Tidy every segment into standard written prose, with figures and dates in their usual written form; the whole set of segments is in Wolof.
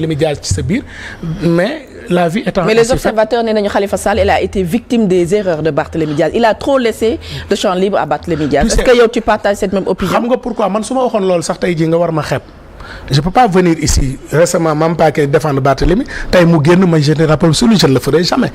Barthélémy Dias ci sa biir mais la vie étant. Mais les observateurs nee nañu Khalifa Sall il a été victime des erreurs de Barthélémy Dias il a trop laissé le champ libre à Barthélémy Dias. Est-ce que yow tu partages cette même opinion. xam nga pourquoi man su ma waxoon loolu sax tey jii nga war ma xeeb. Je peux pas venir ici récemment Mame Paquet défendre Barthélémy tey mu génn ma je ne rappelle celui je ne le ferai jamais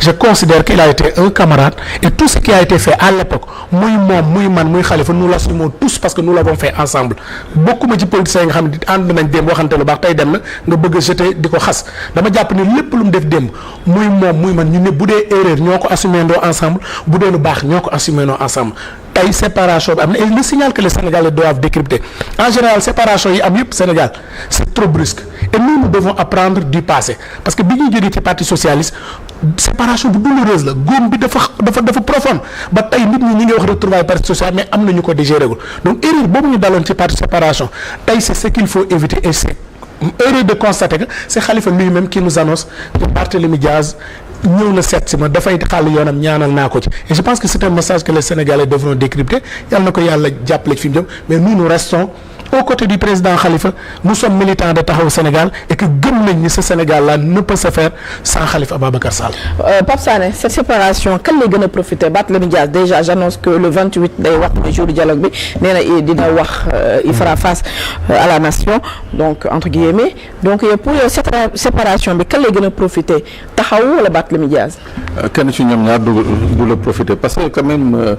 je considère qu'il a été un camarade et tout ce qui a été fait à l'époque muy moom muy man muy Khalifa nous l'assumons tous parce que nous l'avons fait ensemble bokkuma ci politiciens yi nga xam ne ànd nañ démb waxante lu baax tey dem na nga bëgg a jeter di ko xas dama jàpp ni lépp lu mu def démb muy moom muy man ñu ne bu dee erreur ñoo ko assumé ndoo ensemble bu dee lu baax ñoo ko assumé ndoo ensemble tey séparation bi am na et le signal que les Sénégalais doivent décrypter en général séparation yi am yëpp Sénégal c'est trop brusque et nous devons apprendre du passé parce que bi ñuy jógee ci parti socialiste séparation bu douloureuse la góom bi dafa profonde ba tey nit ñi ngi wax retrouvailles parti social mais am nañu ko digéré gul donc erreur boobu ñu daloon ci parti séparation tey c'est ce qu'il faut éviter et c'est heureux de constater que c'est Khalifa lui-même qui nous annonce que Barthélémy Dias ñëw na seet si ma dafay xàll yoonam ñaanal naa ko ci et je pense que c'est un message que les Sénégalais devront décrypter yàlla na ko yàlla jàppale fi mu jëm mais nous restons aux côtés du président Khalifa nous sommes militants de Taxawu Sénégal et que gëm nañ ni ce Sénégal-là ne peut se faire sans Khalifa Ababacar Sall. Pape Sané cette séparation kan lay gën a profiter Barthélémy Dias déjà j'annonce que le 28 day wax le jour du dialogue bi nee na dina wax il fera face à la nation donc entre guillemets donc pour cette séparation bi kan lay gën a profiter Taxawu wala Barthélémy Dias. kenn ci ñoom ñaar du la profiter parce que quand même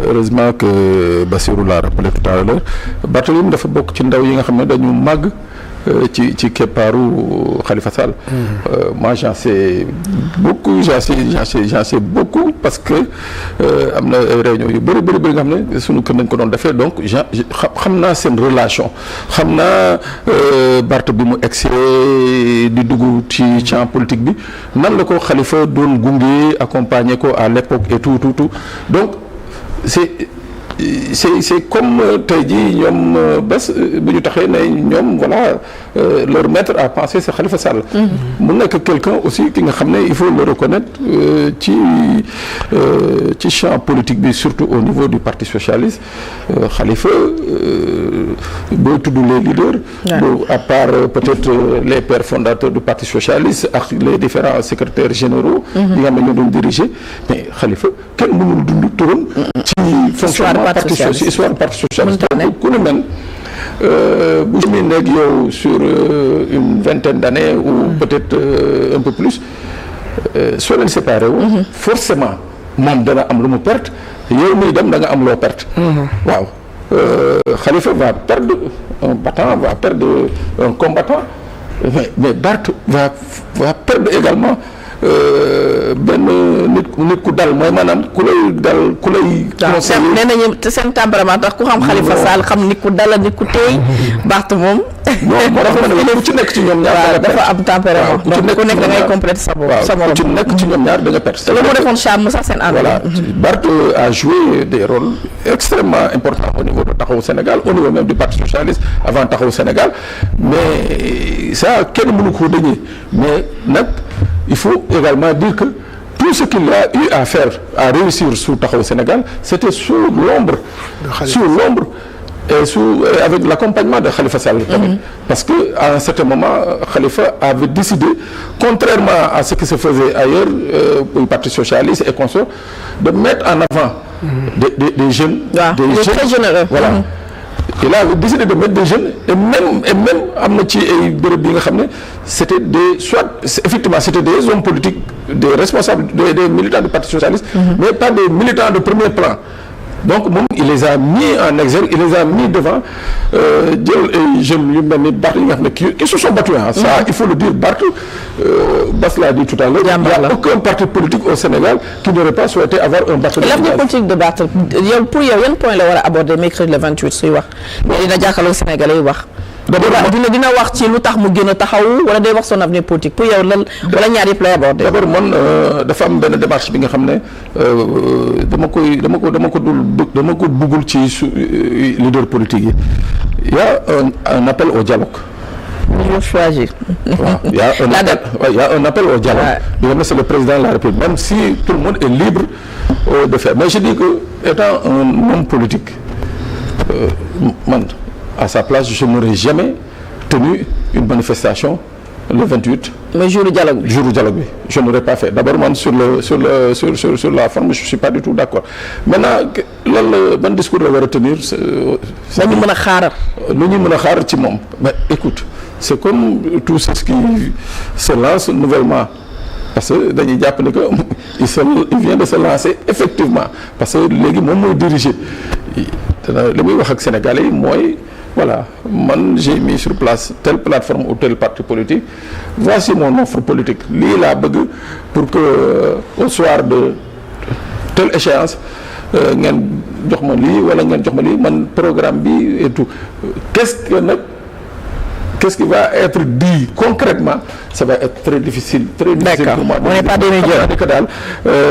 heureusement que Bassirou l'a rappelé tout à l'heure Barthélémy dafa bokk ci ndaw yi nga xam ne dañu màgg ci keppaaru Khalifa Sall. Moi j'en sais beaucoup parce que am na réunion yu bëri nga xam ne sunu kër nañ ko doon defee donc xam naa seen relation xam naa Barth bi mu egsee di dugg ci champ politique bi nan la ko Khalifa doon gunge accompagner ko à l'époque et tout donc c'est comme tey jii ñoom bés bu ñu taxee ne ñoom voilà leur maître à penser c'est Khalifa Sall. mu nekk quelqu'un aussi ki nga xam ne il faut le reconnaître ci champ politique bi surtout au niveau du parti socialiste Khalifa boo tudd les leaders. à part peut-être les pères fondateurs du parti socialiste ak les différents secrétaires généraux. yi nga xam ne ñoo doon diriger mais Khalifa kenn mënul dund turam. ci fonctionnement parti socialiste histoire parti socialiste ku ne mel bu ñu nekk yow sur une vingtaine d'années ou peut-être un peu plus soo leen séparé wu forcément moom dana am lu mu perte yow muy dem da nga am loo perte waaw Khalifa va perdre un battant va perdre un combattant mais Barth va perdre également benn nit ku dal mooy maanaam ku lay conseiller. nee nañu seen tempérament tax ku xam Khalifa Sall xam nit ku dal nit ku teey Barth moom. non dafa ku ci nekk ci ñoom ñaar dafa am tempérament donc ku nekk da ngay compléter sa morom. ku ci nekk ci ñoom ñaar da nga perte. te loolu moo defoon charme sax seen ànd. voilà Barth a joué des rôles extrêmement importants au niveau de Taxawu Sénégal au niveau même du parti socialiste avant Taxawu Sénégal mais ça kenn mënu ko dañee mais nag. Il faut également dire que tout ce qu'il a eu à faire, à réussir sous Taxawu Sénégal, c'était sous l'ombre et avec l'accompagnement de Khalifa Sall. Parce que à un certain moment, Khalifa avait décidé, contrairement à ce qui se faisait ailleurs, au Parti socialiste et consorts, de mettre en avant des jeunes, très généreux. Voilà. Il a décidé de mettre des jeunes et même am na ci ay bërëb yi nga xam ne c'était des hommes politiques des responsables des militants du Parti socialiste mais pas des militants de premier plan donc moom il les a mis en exergue il les a mis devant jël ay jeunes yu mel ni Barth yi nga xam ne qui se sont battus ça il faut le dire Barth Bass l'a dit tout à l'heure il n'y a aucun parti politique au Sénégal qui n'aurait pas souhaité avoir un Barth. L'avenir politique de Barth yow pour yow yan point la war a aborder mercredi le 28 suy wax mais dina jàkkaarloo Sénégalais yi wax. dina wax ci lu tax mu gën a taxaw wala day wax son avenir politique pour yow lan wala ñaar yëpp lay aborder. d'abord man dafa am benn démarche bi nga xam ne dama ko bëggul ci leader politique yi il y a un appel au dialogue. Il faut choisir. Il y a un appel au dialogue. Ouais. C'est le président de la République, même si tout le monde est libre de faire. Mais je dis que, étant un homme politique, à sa place, je n'aurais jamais tenu une manifestation le 28. mais jour du dialogue bi. jour du dialogue bi je n'aurais pas fait d'abord man sur la forme je suis pas du tout d'accord maintenant lan la ban discours la war a tenir. dañu mën a xaaral. lu ñu mën a xaar ci moom mais écoute c'est comme tout ce qui se lance nouvellement parce que dañuy jàpp ne que il vient de se lancer effectivement parce que léegi moom mooy diriger li muy wax ak Sénégalais yi mooy. Voilà, man j'ai mis sur place telle plateforme ou tel parti politique. Voici mon offre politique. Lii laa bëgg pour que au soir de telle échéance ngeen jox ma lii wala ngeen jox ma lii man programme bi et tout. Qu'est-ce qui va être dit concrètement? Ça va être très difficile pour moi. On n'est pas des médias. Que daal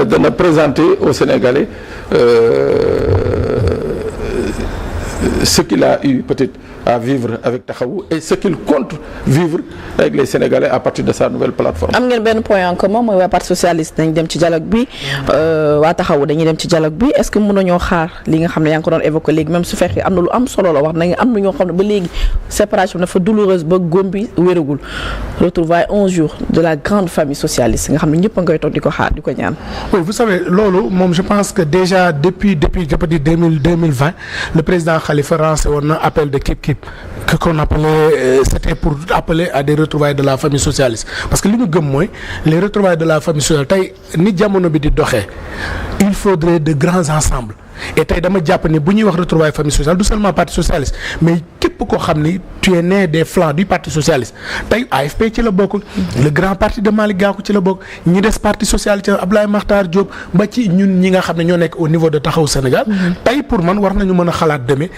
dana présenter aux Sénégalais ce qu'il a eu peut-être à vivre avec Taxawu et ce qu'il compte vivre avec les Sénégalais à partir de sa nouvelle plateforme. am ngeen benn point en commun mooy waa parti socialiste dañ dem ci dialogue bi waa Taxawu dañuy dem ci dialogue bi est-ce que mën nañoo xaar li nga xam ne yaa ngi ko doon évoquer léegi même su fekkee am na lu am solo la wax nañ am na ñoo xam ne ba léegi séparation dafa douloureuse ba góom bi wéragul retrouvailles 11 jours de la grande famille socialiste nga xam ne ñëpp a ngay toog di ko xaar di ko ñaan. oui vous savez loolu moom je pense que déjà depuis je peux dire 2020 le président Khalifa lancé woon na appel de Kip que qu'on appelait c'était pour appeler à des retrouvailles de la famille socialiste parce que li ñu gëm mooy les retrouvailles de la famille socialiste tey ni jamono bi di doxee il faudrait de grands ensembles et tey dama jàpp ni bu ñuy wax retrouvailles famille sociale du seulement parti socialiste mais képp koo xam ni tu es né des flancs du parti socialiste tey AFP ci la bokk le grand parti de Malick Gakou ci la bokk ñi des parti socialiste Abdoulaye Makhtar Diop ba ci ñun ñi nga xam ne ñoo nekk au niveau de Taxawu Sénégal tey pour man war nañu mën a xalaat demee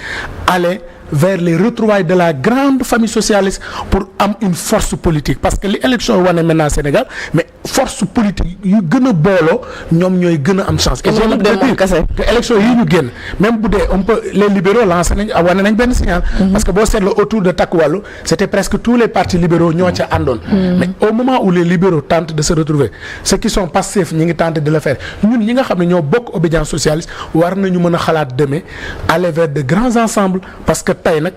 aller vers les retrouvailles de la grande famille socialiste pour am une force politique parce que li élection yi wane maintenant Sénégal mais force politique yu gën a booloo ñoom ñooy gën a am chance. et que élection yi ñu génn même bu dee on peut les libéraux lancé nañ wane nañ benn signal. parce que boo seetloo autour de Takku Wallu c'était presque tous les partis libéraux ñoo ca àndoon. mais au moment où les libéraux tentent de se retrouver ceux qui sont passifs ñi ngi tenté de le faire ñun ñi nga xam ne ñoo bokk obédience socialiste war nañu mën a xalaat demee aller vers de grands ensembles parce que tey nag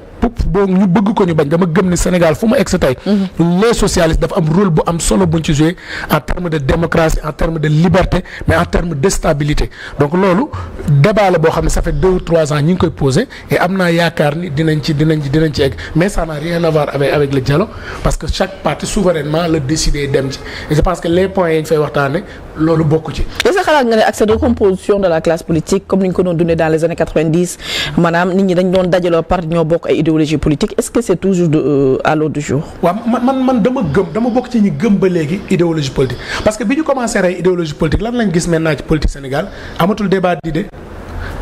boo ñu bëgg ko ñu bañ dama gëm ni Sénégal fu mu egg sa tey les socialistes dafa am rôle bu am solo buñ ci jouer en termes de démocratie en termes de liberté mais en termes de stabilité donc loolu débat la boo xam ne ça fait 2 ou 3 ans ñi ngi koy poser et am naa yaakaar ni dinañ ci egg mais ça n'a rien à voir avec le dialogue parce que chaque parti souverainement la décider dem ci et je pense que les points yi ñu fay waxtaane loolu bokku ci. est-ce que xalaat nga ne ak cette recomposition de la classe politique comme ni ñu ko doon dundee dans les années 90 maanaam nit ñi dañ doon dajaloo parti ñoo bokk ay idéologie politique est-ce que c'est toujours à l'ordre du jour. waaw man dama bokk ci ñi gëm ba léegi idéologie politique parce que bi ñu commencé rey idéologie politique lan lañ gis maintenant ci politique Sénégal amatul débat d'idée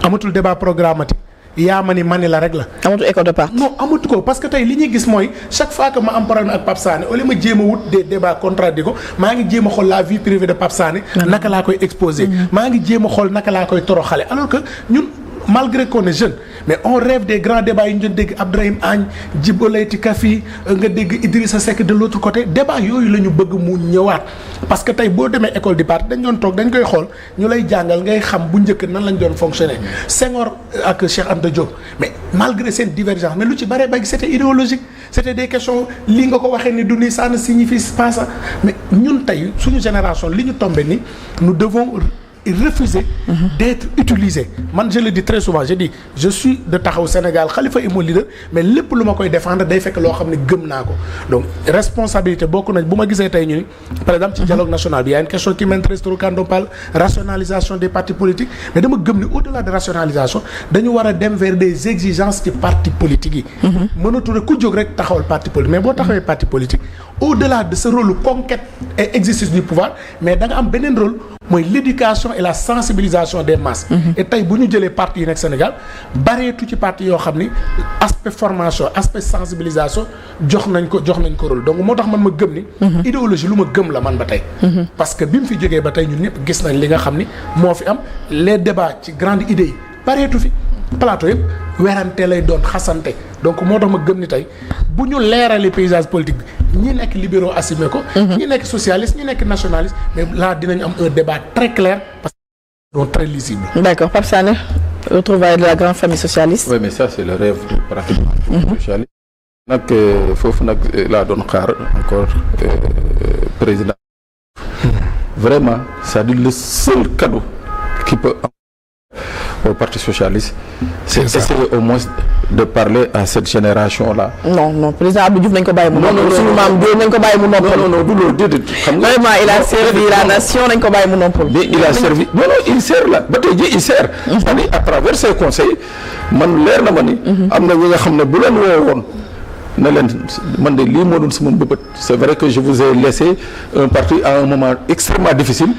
amatul débat programmatique yaa ma ni mani la rek la. amatul école de parti. non amatu ko parce que tey li ñuy gis mooy chaque fois que ma am problème ak Pape Sané au lieu ma jéem a wut des débats contradictoires maa ngi jéem a xool la vie privée de Pape Sané. naka laa koy exposer. maa ngi jéem a xool naka laa koy toroxale alors que ñun. malgré qu'on est jeune mais on rêve des grands débats yi ñu doon dégg Abdourahim Agne Djibo Leyti Ka nga dégg Idrissa Seck de l'autre côté débat yooyu la ñu bëgg mu ñëwaat parce que tey boo demee école du parti dañ doon toog dañ koy xool ñu lay jàngal ngay xam bu njëkk nan lañ doon fonctionner Senghor ak Cheikh Anta Diop mais malgré seen divergence mais lu ci bare bagi c'était idéologique c'était des questions lii nga ko waxee ni du nii ça ne signifie pas ça mais ñun tey suñu génération li ñu tombé ni nous devons refuser d'être utilisé man je le dis très souvent je dis je suis de Taxawu Sénégal Khalifa est mon leader mais lépp lu ma koy défendre day fekk loo xam ne gëm naa ko donc responsabilité bokk nañ bu ma gisee tey ñu ni par exemple ci dialogue national bi y a une question qui m'intéresse trop quand on parle rationalisation des partis politiques mais dama gëm ni au-delà de rationalisation dañu war a dem vers des exigences ci partis politiques yi mënatu rek ku jóg rek taxawal parti politique mais boo taxawee parti politique au-delà de ce rôle conquête et exercice du pouvoir mais da nga am beneen rôle mooy l'éducation et la sensibilisation des masses. et tey bu ñu jëlee parti yi nekk Sénégal bareetu ci parti yoo xam ni aspect formation aspect sensibilisation jox nañ ko rôle donc moo tax man ma gëm ni. idéologie lu ma gëm la man ba tey. parce que bi mu fi jógee ba tey ñun ñëpp gis nañ li nga xam ni moo fi am les débats ci grande idées yi bareetu fi plateau yëpp werante lay doon xasante donc moo tax ma gëm ni tey bu ñu leeralee paysage politique bi ñi nekk libéraux assumé ko. ñi nekk socialiste ñi nekk nationaliste mais là dinañ am un débat très clair parce que donc très lisible. D'accord. Pape Sané, retrouvailles de la grande famille socialiste. Oui mais ça c'est le rêve pratiquement socialiste. nag foofu nag laa doon xaar encore président vraiment c'est-à-dire le seul cadeau qui peut au Parti socialiste, c'est essayer au moins de parler à cette génération-là. Non, président Abdou Diouf nañ ko bàyyi mu noppal. suñu maam Diop nañ ko bàyyi mu noppal. non du loolu déedéet. xam nga vraiment il a servi la nation nañ ko bàyyi mu noppal. mais il a servi il sert là ba tey jii il sert. c'est-à-dire à travers ses conseils man leer na ma ni. am na ñi nga xam ne bu leen woo woon ne leen man de lii moo doon sama mbëbët. c'est vrai que je vous ai laissé un parti à un moment extrêmement difficile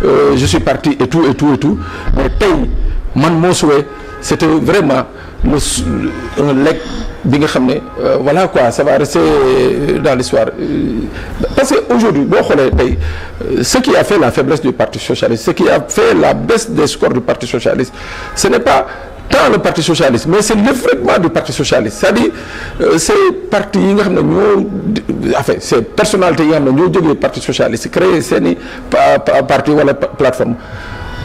je suis parti et tout mais tey. man mon souhait c'était vraiment un legs bi nga xam ne voilà quoi ça va rester dans l'histoire parce que aujourd'hui boo xoolee tey ce qui a fait la faiblesse du Parti socialiste ce qui a fait la baisse des scores du Parti socialiste ce n'est pas tant le Parti socialiste mais c'est l'effritement du Parti socialiste c'est-à-dire ces partis yi nga xam ne ñoo enfin ces personnalités yi nga xam ne ñoo jógee Parti socialiste créer seeni parti wala plateforme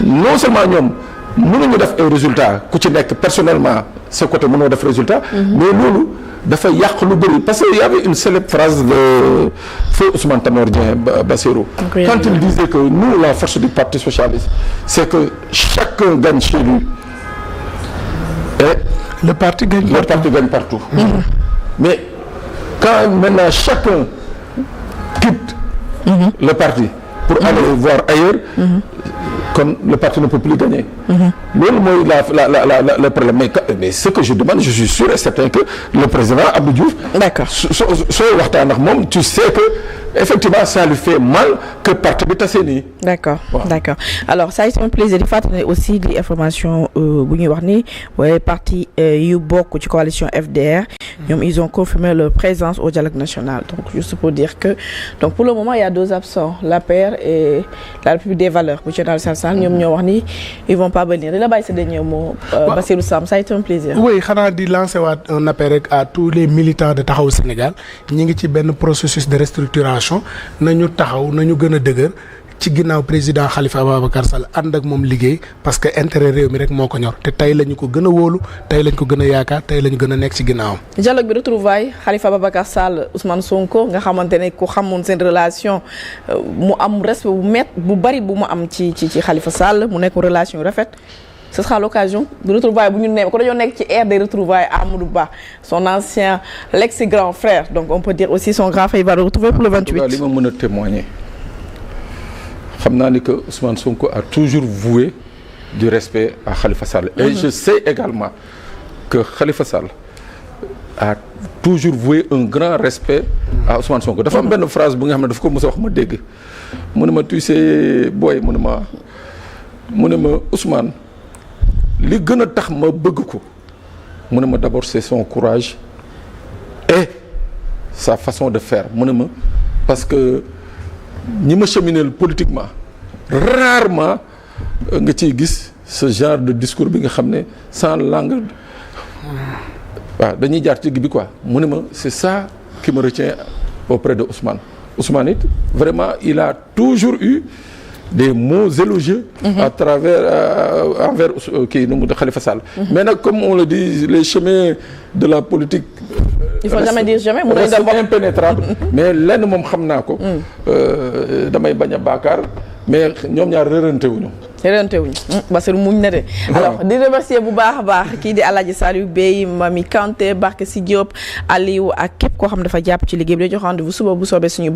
non seulement ñoom mënuñu def ay résultat ku ci nekk personnellement ce côté mënoo def résultat mais loolu dafa yàq lu bëri parce que y avait une célèbre phrase de feu Ousmane Tanor Dieng Bassirou quand il disait que nous la force du Parti socialiste c'est que chacun gagne chez lui et le parti gagne partout mais quand maintenant chacun quitte le parti pour aller voir ailleurs kon le parti ne peut plus gagner. loolu mooy le problème mais ce que je demande je suis sûr et certain que le président Abdou Diouf. d'accord soo waxtaan ak moom tu sais que effectivement ça lui fait mal que parti bi tase nii. d'accord d'accord alors ça c'est un plaisir di fàttali aussi di information bu ñuy wax ni waaye parti yu bokk ci coalition FDR. ñoom ils ont confirmé leur présence au dialogue national donc juste pour dire que donc pour le moment il y a deux absents l'APR et la République des valeurs bu Thierno Alassane Sall ñoom ñoo wax ni ils vont pas venir di la bàyyi sa dernier mot. Bassirou Sam ça a été un plaisir. oui xanaa di lancer waat un appel rek à tous les militants de Taxawu Sénégal ñi ngi ci benn processus de restructuration nañu taxaw nañu gën a dëgër ci ginnaaw président Khalifa Ababacar Sall ànd ak moom liggéey parce que intérêt réew mi rek moo ko ñor te tey la ñu ko gën a wóolu tey la ñu ko gën a yaakaar tey la ñu gën a nekk ci ginnaawam. dialogue bi retrouvailles Khalifa Ababacar Sall Ousmane Sonko nga xamante ne ku xamoon seen relation mu am respect bu bari bu mu am ci Khalifa Sall mu nekk relation rafet. ce sera l'occasion de retrouvailles bu ñu ne ko dañoo nekk ci ère des retrouvailles Amadou Ba son ancien l'ex-grand frère donc on peut dire aussi son grand frère il va le retrouver pour le 28. li ma mën a témoigner xam naa ni que Ousmane Sonko a toujours voué du respect à Khalifa Sall. et je sais également que Khalifa Sall a toujours voué un grand respect à Ousmane Sonko. dafa am benn phrase bu nga xam ne dafa ko mos a wax ma dégg mu ne ma tu sais booy mu ne ma Ousmane. li gën a tax ma bëgg ko mu ne ma d'abord c'est son courage et sa façon de faire mu ne ma parce que ñi ma chemineel politiquement rarement nga ciy gis ce genre de discours bi nga xam ne sans langue waaw dañuy jaar ci bi quoi mu ne ma c'est ça qui me retient auprès de Ousmane it vraiment il a toujours eu des mots élogieux à travers envers kii nu mu de Khalifa Sall. Mais nag comme on le dit les chemins de la politique. il faut jamais dire jamais. restent impénétrables mais lenn moom xam naa ko. damay bañ a baakaar mais ñoom ñaar rërantewuñu. Bassirou muñ na de. alors di remercier bu baax a baax kii di Alaaji Saliou Bey Mami Kanté Barke Si Diop Aliou ak képp koo xam dafa jàpp ci liggéey bi di jox rendez-vous suba bu soobee suñu.